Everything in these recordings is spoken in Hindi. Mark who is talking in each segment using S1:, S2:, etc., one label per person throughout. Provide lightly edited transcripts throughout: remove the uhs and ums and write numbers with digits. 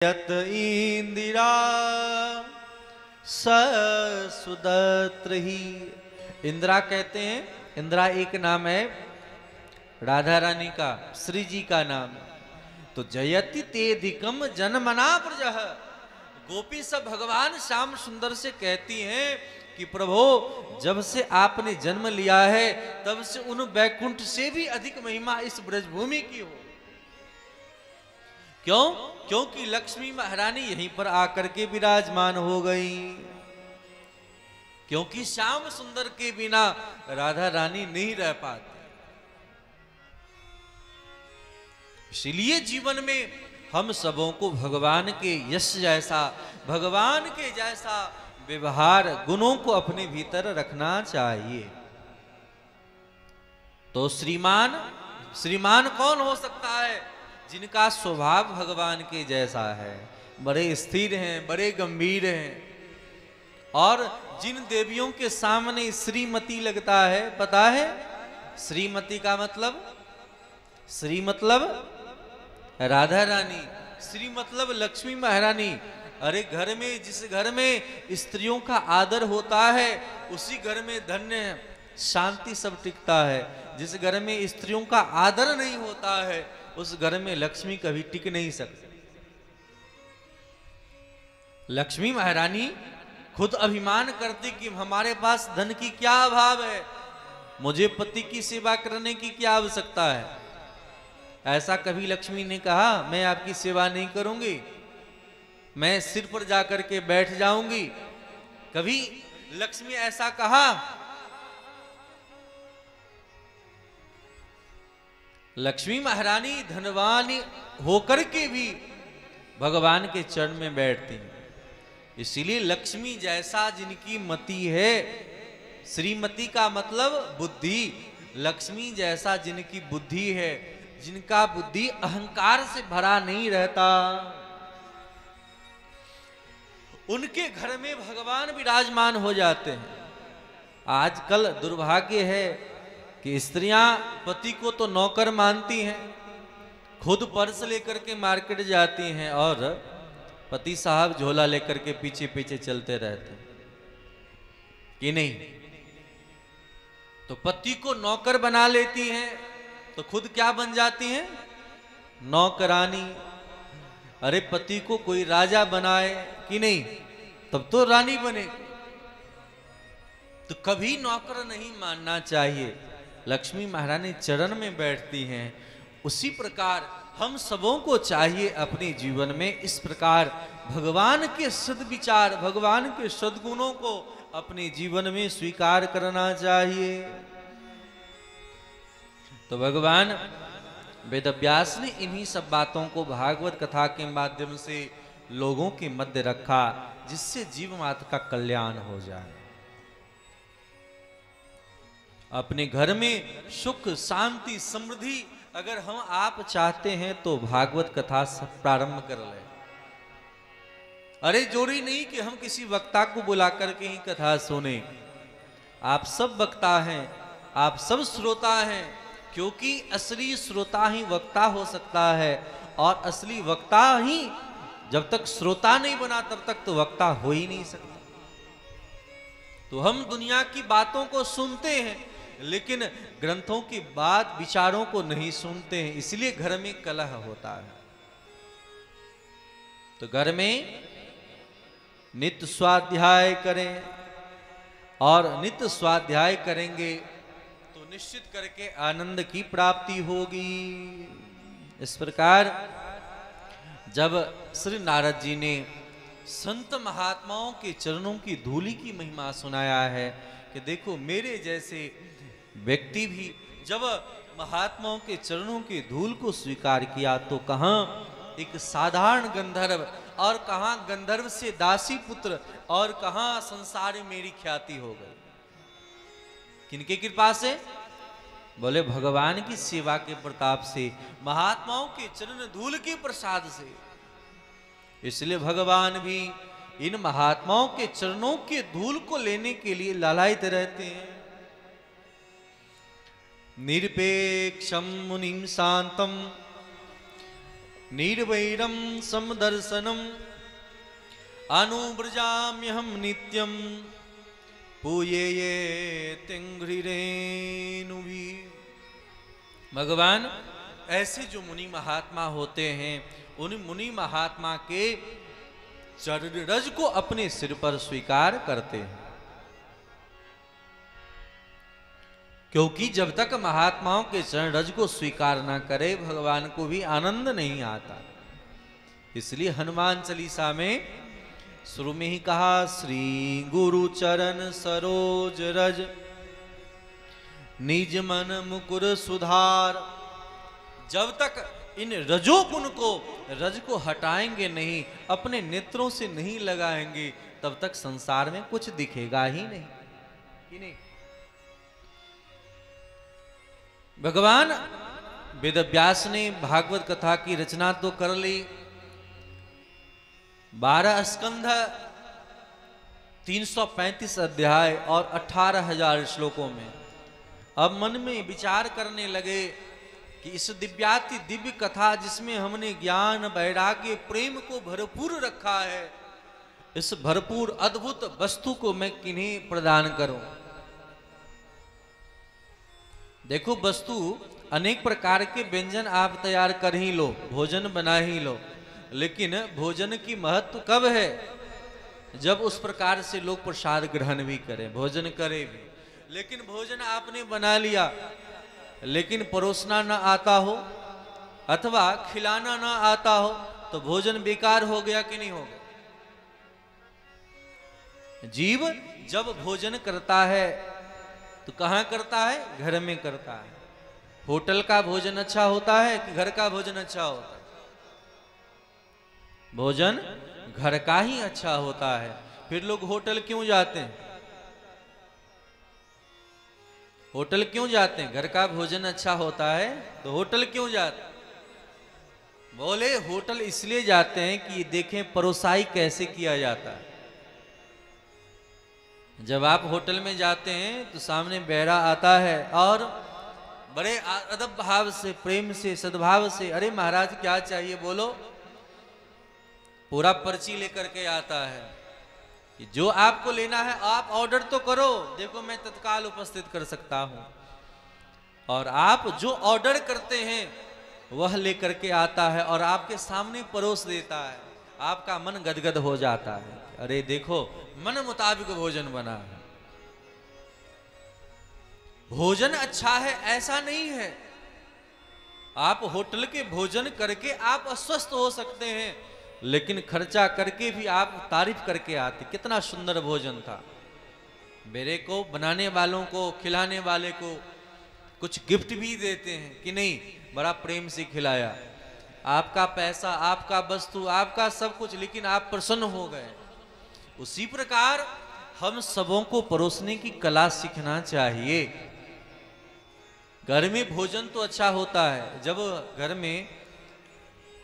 S1: यत इंदिरा ससुदत्र ही। इंदिरा कहते हैं, इंदिरा एक नाम है राधा रानी का, श्री जी का नाम। तो जयति तेधिकम जनमना प्रजः, गोपी सब भगवान श्याम सुंदर से कहती हैं कि प्रभु जब से आपने जन्म लिया है तब से उन बैकुंठ से भी अधिक महिमा इस ब्रजभूमि की हो। क्यों? क्योंकि लक्ष्मी महारानी यहीं पर आकर के विराजमान हो गई। क्योंकि श्याम सुंदर के बिना राधा रानी नहीं रह पाती। इसलिए जीवन में हम सबों को भगवान के यश जैसा, भगवान के जैसा व्यवहार गुणों को अपने भीतर रखना चाहिए। तो श्रीमान कौन हो सकता है? जिनका स्वभाव भगवान के जैसा है, बड़े स्थिर हैं, बड़े गंभीर हैं, और जिन देवियों के सामने श्रीमती लगता है, पता है श्रीमती का मतलब? श्री मतलब राधा रानी, श्री मतलब लक्ष्मी महारानी। अरे घर में, जिस घर में स्त्रियों का आदर होता है उसी घर में धन्य शांति सब टिकता है। जिस घर में स्त्रियों का आदर नहीं होता है उस घर में लक्ष्मी कभी टिक नहीं सकती। लक्ष्मी महारानी खुद अभिमान करती कि हमारे पास धन की क्या अभाव है, मुझे पति की सेवा करने की क्या आवश्यकता है। ऐसा कभी लक्ष्मी ने कहा मैं आपकी सेवा नहीं करूंगी, मैं सिर पर जाकर के बैठ जाऊंगी? कभी लक्ष्मी ऐसा कहा? लक्ष्मी महारानी धनवान होकर के भी भगवान के चरण में बैठती हैं। इसीलिए लक्ष्मी जैसा जिनकी मति है, श्रीमती का मतलब बुद्धि, लक्ष्मी जैसा जिनकी बुद्धि है, जिनका बुद्धि अहंकार से भरा नहीं रहता, उनके घर में भगवान विराजमान हो जाते हैं। आजकल दुर्भाग्य है कि स्त्रियां पति को तो नौकर मानती हैं, खुद पर्स लेकर के मार्केट जाती हैं और पति साहब झोला लेकर के पीछे पीछे चलते रहते हैं कि नहीं। तो पति को नौकर बना लेती हैं तो खुद क्या बन जाती हैं? नौकरानी। अरे पति को कोई राजा बनाए कि नहीं, तब तो रानी बनेगी। तो कभी नौकर नहीं मानना चाहिए। लक्ष्मी महारानी चरण में बैठती हैं। उसी प्रकार हम सबों को चाहिए अपने जीवन में इस प्रकार भगवान के सद्विचार, भगवान के सद्गुणों को अपने जीवन में स्वीकार करना चाहिए। तो भगवान वेदव्यास ने इन्हीं सब बातों को भागवत कथा के माध्यम से लोगों के मध्य रखा, जिससे जीव मात्र का कल्याण हो जाए। अपने घर में सुख शांति समृद्धि अगर हम आप चाहते हैं तो भागवत कथा से प्रारंभ कर लें। अरे जोड़ी नहीं कि हम किसी वक्ता को बुला करके ही कथा सुने। आप सब वक्ता हैं, आप सब श्रोता हैं, क्योंकि असली श्रोता ही वक्ता हो सकता है, और असली वक्ता ही जब तक श्रोता नहीं बना तब तक तो वक्ता हो ही नहीं सकता। तो हम दुनिया की बातों को सुनते हैं लेकिन ग्रंथों की बात विचारों को नहीं सुनते हैं, इसलिए घर में कलह होता है। तो घर में नित्य स्वाध्याय करें, और नित्य स्वाध्याय करेंगे तो निश्चित करके आनंद की प्राप्ति होगी। इस प्रकार जब श्री नारद जी ने संत महात्माओं के चरणों की धूलि की महिमा सुनाया है कि देखो मेरे जैसे व्यक्ति भी जब महात्माओं के चरणों की धूल को स्वीकार किया तो कहां एक साधारण गंधर्व, और कहां गंधर्व से दासी पुत्र, और कहां संसार में मेरी ख्याति हो गई। किनके कृपा से? बोले भगवान की सेवा के प्रताप से, महात्माओं के चरण धूल के प्रसाद से। इसलिए भगवान भी इन महात्माओं के चरणों के धूल को लेने के लिए लालायित रहते हैं। निरपेक्षम मुनिम शांतम निर्वैरम समदर्शनम अनुव्रजाम्यहम नित्यम पूये ये तिंग्रिरेनुभी। भगवान ऐसे जो मुनि महात्मा होते हैं उन मुनि महात्मा के चरण रज को अपने सिर पर स्वीकार करते हैं, क्योंकि जब तक महात्माओं के चरण रज को स्वीकार ना करे भगवान को भी आनंद नहीं आता। इसलिए हनुमान चालीसा में शुरू में ही कहा, श्री गुरु चरण सरोज रज निज मन मुकुर सुधार। जब तक इन रजोगुण को रज को हटाएंगे नहीं, अपने नेत्रों से नहीं लगाएंगे, तब तक संसार में कुछ दिखेगा ही नहीं कि नहीं। भगवान वेदव्यास ने भागवत कथा की रचना तो कर ली, 12 स्कंध 335 अध्याय और 18,000 श्लोकों में। अब मन में विचार करने लगे कि इस दिव्याति दिव्य कथा जिसमें हमने ज्ञान वैराग्य प्रेम को भरपूर रखा है, इस भरपूर अद्भुत वस्तु को मैं किन्हीं प्रदान करूं। देखो, वस्तु अनेक प्रकार के व्यंजन आप तैयार कर ही लो, भोजन बना ही लो, लेकिन भोजन की महत्व कब है? जब उस प्रकार से लोग प्रसाद ग्रहण भी करें, भोजन करें भी। लेकिन भोजन आपने बना लिया लेकिन परोसना ना आता हो अथवा खिलाना ना आता हो तो भोजन बेकार हो गया कि नहीं हो गया? जीव जब भोजन करता है तो कहां करता है? घर में करता है। होटल का भोजन अच्छा होता है कि घर का भोजन अच्छा होता है? भोजन घर का ही अच्छा होता है। फिर लोग होटल क्यों जाते हैं? होटल क्यों जाते हैं? घर का भोजन अच्छा होता है तो होटल क्यों जाते हैं? बोले होटल इसलिए जाते हैं कि देखें परोसाई कैसे किया जाता है। जब आप होटल में जाते हैं तो सामने बहरा आता है और बड़े अदब भाव से, प्रेम से, सद्भाव से, अरे महाराज क्या चाहिए बोलो, पूरा पर्ची लेकर के आता है कि जो आपको लेना है आप ऑर्डर तो करो, देखो मैं तत्काल उपस्थित कर सकता हूं। और आप जो ऑर्डर करते हैं वह लेकर के आता है और आपके सामने परोस देता है। आपका मन गदगद हो जाता है, अरे देखो मन मुताबिक भोजन बना है। भोजन अच्छा है ऐसा नहीं है। आप होटल के भोजन करके आप अस्वस्थ हो सकते हैं, लेकिन खर्चा करके भी आप तारीफ करके आते, कितना सुंदर भोजन था। मेरे को बनाने वालों को, खिलाने वाले को कुछ गिफ्ट भी देते हैं कि नहीं, बड़ा प्रेम से खिलाया, आपका पैसा, आपका वस्तु, आपका सब कुछ, लेकिन आप प्रसन्न हो गए। उसी प्रकार हम सबों को परोसने की कला सीखना चाहिए। घर में भोजन तो अच्छा होता है, जब घर में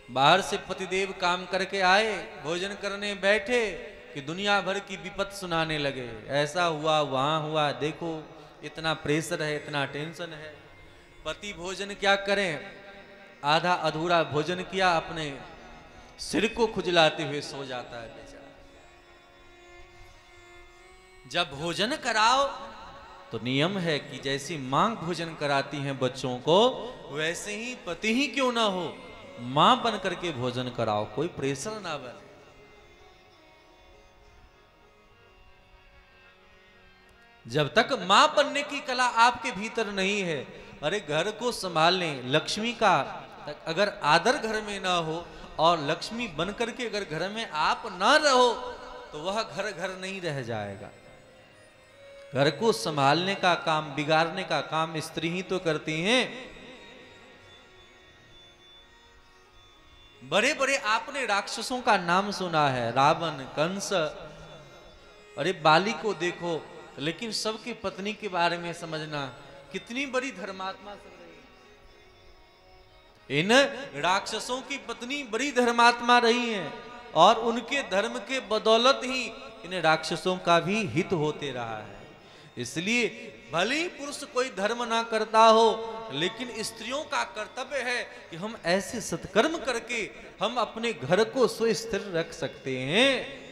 S1: बाहर से पतिदेव काम करके आए, भोजन करने बैठे कि दुनिया भर की विपत सुनाने लगे, ऐसा हुआ, वहां हुआ, देखो इतना प्रेशर है, इतना टेंशन है। पति भोजन क्या करें, आधा अधूरा भोजन किया, अपने सिर को खुजलाते हुए सो जाता है बेचारा। जब भोजन कराओ तो नियम है कि जैसी मां भोजन कराती हैं बच्चों को, वैसे ही पति ही क्यों ना हो, मां बन करके भोजन कराओ, कोई प्रेशर ना बने। जब तक मां बनने की कला आपके भीतर नहीं है, अरे घर को संभालने, लक्ष्मी का अगर आदर घर में ना हो और लक्ष्मी बन करके अगर घर में आप ना रहो तो वह घर घर नहीं रह जाएगा। घर को संभालने का काम, बिगाड़ने का काम स्त्री ही तो करती हैं। बड़े बड़े आपने राक्षसों का नाम सुना है, रावण, कंस, अरे बाली को देखो, लेकिन सबकी पत्नी के बारे में समझना कितनी बड़ी धर्मात्मा सब रही। इन राक्षसों की पत्नी बड़ी धर्मात्मा रही हैं और उनके धर्म के बदौलत ही इन राक्षसों का भी हित होते रहा है। इसलिए भले ही पुरुष कोई धर्म ना करता हो, लेकिन स्त्रियों का कर्तव्य है कि हम ऐसे सत्कर्म करके हम अपने घर को सुस्थिर रख सकते हैं।